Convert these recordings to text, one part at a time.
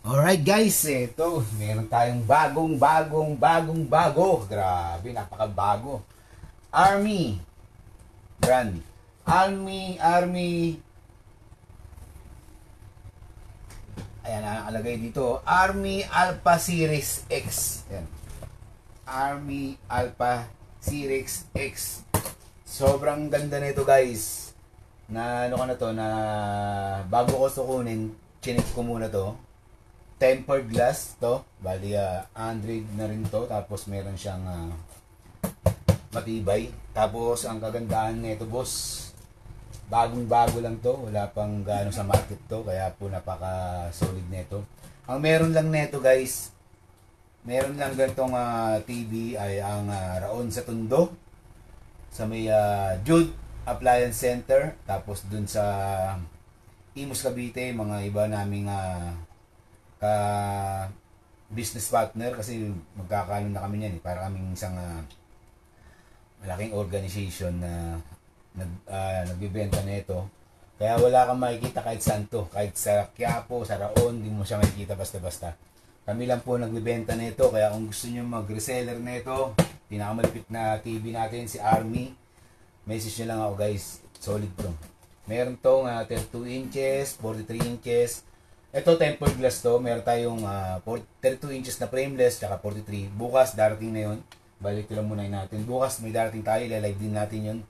Alright guys, ito, meron tayong bagong bago. Grabe, napakabago. Army brand. Army. Ayan, nakalagay dito. Army Alpha Series X. Ayan. Army Alpha Series X. Sobrang ganda nito guys. Na ano ko na to, na bago ko sukunin, chinik ko muna to. Tempered glass to, bali Android na rin to, tapos meron siyang matibay. Tapos ang kagandahan nito boss, bagong bago lang to, wala pang gaano sa market to, kaya po napaka solid nito. Ang meron lang nito guys, meron lang ganitong TV ay ang Raon sa Tondo, sa may Jude Appliance Center, tapos dun sa Imus Cavite, mga iba naming business partner, kasi magkakaroon na kami niyan para kaming isang malaking organization na nagbebenta nito. Kaya wala kang makikita kahit saan to, kahit sa Quiapo, sa Raon, hindi mo siya makikita basta-basta. Kami lang po nagbebenta nito, kaya kung gusto niyo mag-reseller nito, pinakamalapit na TV natin si Army, message niyo lang ako guys, solid to. Meron tong 32 inches, 43 inches. Ito tempered glass to, meron tayong 32 inches na frameless, tsaka 43. Bukas darating na yun. Balik ko lang muna natin. Bukas may darating tayo, live din natin yun.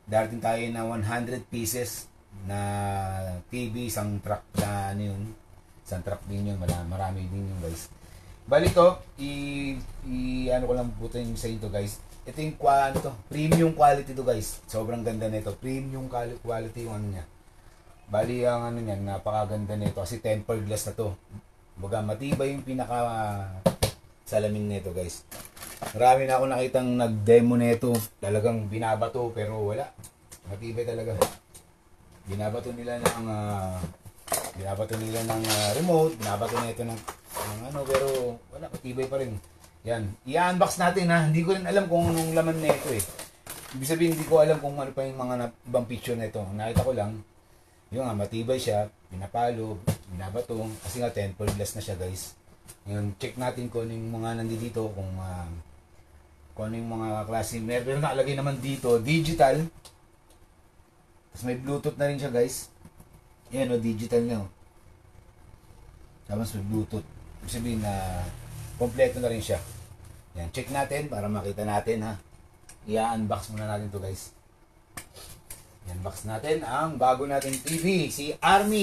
Darating tayo na 100 pieces na TV, isang truck na ano yun. Isang truck din yun, marami din yun guys. Balik to, ano ko lang putin sa inyo guys. Ito yung premium quality to guys. Sobrang ganda nito. Premium quality yung ano niya. Bali ang ano niyan, napakaganda nito kasi tempered glass na to. Baga matibay yung pinaka salamin nito guys. Marami na ako nakitang nag-demo nito. Talagang binabato pero wala. Matibay talaga. Binabato nila ng remote, binabato nito ng ano, pero wala, matibay pa rin. Yan. I-unbox natin ha. Hindi ko rin alam kung anong laman nito eh. Ibig sabihin hindi ko alam kung ano pa yung mga ibang picture nito. Nakita ko lang yung matibay siya, pinapalo, binabato, kasi nga tempered glass na siya guys. Ngayon, check natin kung ano yung mga nandito, kung ano yung mga klase. Meron nakalagay naman dito, digital. Tapos may Bluetooth na rin siya guys. Yan o, digital na o. Tapos may Bluetooth. Ibig sabihin na kompleto na rin siya. Yan, check natin para makita natin ha. I-unbox muna natin to guys. Unbox natin ang bago nating TV, si Army.